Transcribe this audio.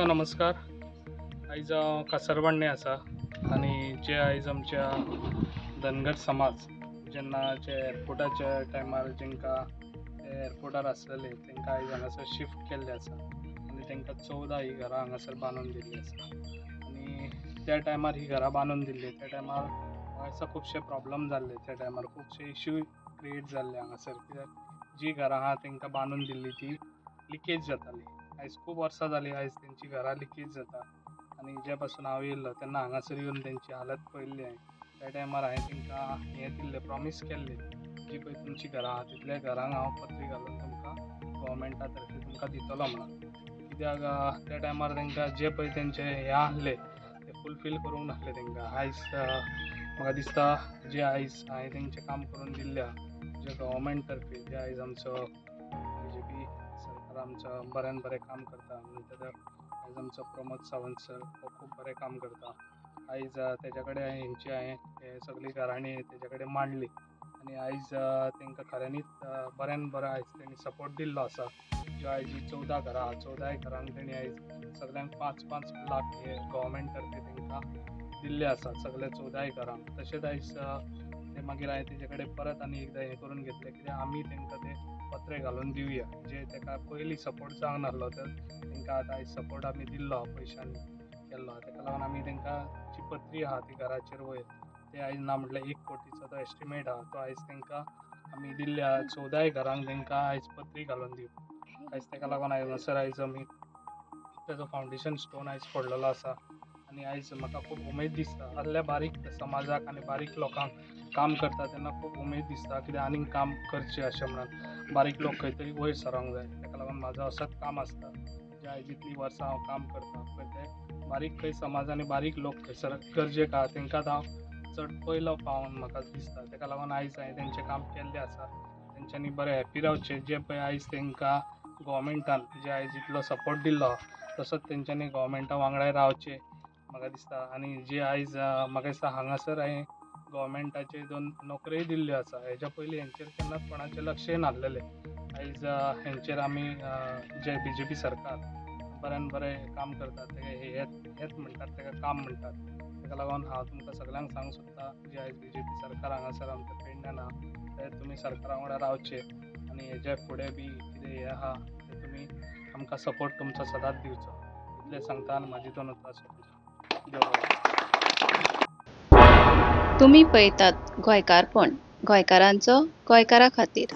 नमस्कार. आयज कासरवाडणे आसा आनी जे आयज आमच्या धनगर समाज जेन्ना जे एअरपोर्टाच्या टायमार जेंकां एअरपोर्टार आसलेले तेंकां आयज हांगासर शिफ्ट केल्ले आसा आनी तेंकां 14 ही घरां हांगासर बांदून दिल्ली आसा. आनी त्या टायमार ही घरां बांदून दिल्ली त्या टायमार हांगासर खुबशे प्रॉब्लम जाल्ले. त्या टायमार खुबशे इश्यू क्रिएट जाल्ले हांगासर, कित्याक जी घरां आहा तेंकां बांदून दिल्ली ती लिकेज जाताली. आयज खूब वर्सां जालीं आयज तेंची घरां लिकेज जाता आनी जे पासून हांव येयल्लो तेन्ना हांगासर येवन तेंची हालत पळयल्ली हांवें. त्या टायमार हांवें तेंकां हें दिल्लें, प्रॉमीस केल्लें जी पळय तुमची घरां आहा तितल्या घरांक हांव पत्री घालून तुमकां गोवोरमेंटा तर्फे तुमकां दितलो म्हणून. कित्याक त्या टायमार तेंकां जे पळय तेंचे हें आहलें ते फुलफील करूंक नासलें तेंकां. आयज म्हाका दिसता जे आयज हांवें तेंचें काम करून दिल्ल्या जे गोवोरमेंट तर्फे जे आयज आमचो BJP सरकार आमचं बऱ्यान बरें काम करता. म्हणटा आयज आमचो प्रमोद सावंत सर हो खूब बरें काम करता. आयज तेज्या कडेन हांवें हे सगळी घराणी तेज्या कडेन मांडली आनी आयज तेंकां खऱ्यांनीच बऱ्यान बरो आयज तेणी सपोर्ट दिल्लो आसा. ज्यो आयज ही 14 घरां आहा 14 घरांक तेणी आयज सगळ्यांक 5-5 लाख हे गोवोरमेंट तर्फे तेंकां दिल्ले आसा सगळे 14 घरांक. तशेंच आयज ते मागीर हांवें तेजे कडेन परत आनी एकदां हें करून घेतलें कित्याक आमी तेंकां ते पत्रे घालून दिवया. जे ताका पयलीं सपोर्ट जावंक नासलो तर तेंकां आतां आयज सपोर्ट आमी दिल्लो पयशांनी केल्लो. ताका लागून आमी तेंकां जी पत्री आहा ती घराचेर वयर ते आयज ना म्हटल्यार 1 कोटीचो तो एस्टिमेट आहा तो आयज तेंकां आमी दिल्ल्या 14 घरांक तेंकां आयज पत्री घालून दिवं. आयज ताका लागून हांगासर आयज आमी तेजो फावंडेशन स्टोन आयज पडलेलो आसा आनी आयज म्हाका खूब उमेद दिसता. ahल्या बारीक समाजाक आनी बारीक लोकांक काम करता तेन्ना खूब उमेद दिसता, कित्याक आनीक काम करचें अशें म्हणून. बारीक लोक खंय तरी वयर सरोंक जाय. ताका लागून म्हाजो असोच काम आसता जे आयज इतलीं वर्सां हांव काम करता पळय ते बारीक खंय समाज आनी बारीक लोक खंयसर गरजेक आहा तेंकां हांव चड पयलो पावोन म्हाका दिसता. ताका लागून आयज हांवें तेंचें काम केल्लें आसा. तेंच्यांनी बरें हॅप्पी रावचें. जे पळय आयज तेंकां गोवोरमेंटान जे आयज इतलो सपोर्ट दिल्लो आहा तसोच तेंच्यांनी गोवोरमेंटा वांगडा रावचें म्हाका दिसता. आनी जे आयज म्हाका दिसता हांगासर हांवें गोवोरमेंटाचे 2 नोकऱ्योय दिल्ल्यो आसा. हेच्या पयलीं हेंचेर केन्नाच कोणाचें लक्षय नासलेलें. आयज हेंचेर आमी जे BJP सरकार बऱ्यान बरें काम करता ते हेच म्हणटात ताका काम म्हणटात. ताका लागून हांव तुमकां सगळ्यांक सांगूंक सोदतां जे आयज BJP सरकार हांगासर आमच्या पेडण्यान आहा ते तुमी सरकारा वांगडा रावचें आनी हेच्या फुडें बी कितें हें आहा ते तुमी आमकां सपोर्ट तुमचो सदांच दिवचो. इतलें सांगता आनी म्हाजी 2 उतरां सोंपयतां. देव बरें. तुम्ही पळयतात गोंयकारपण, गोंयकारांचो गोंयकारा खातीर.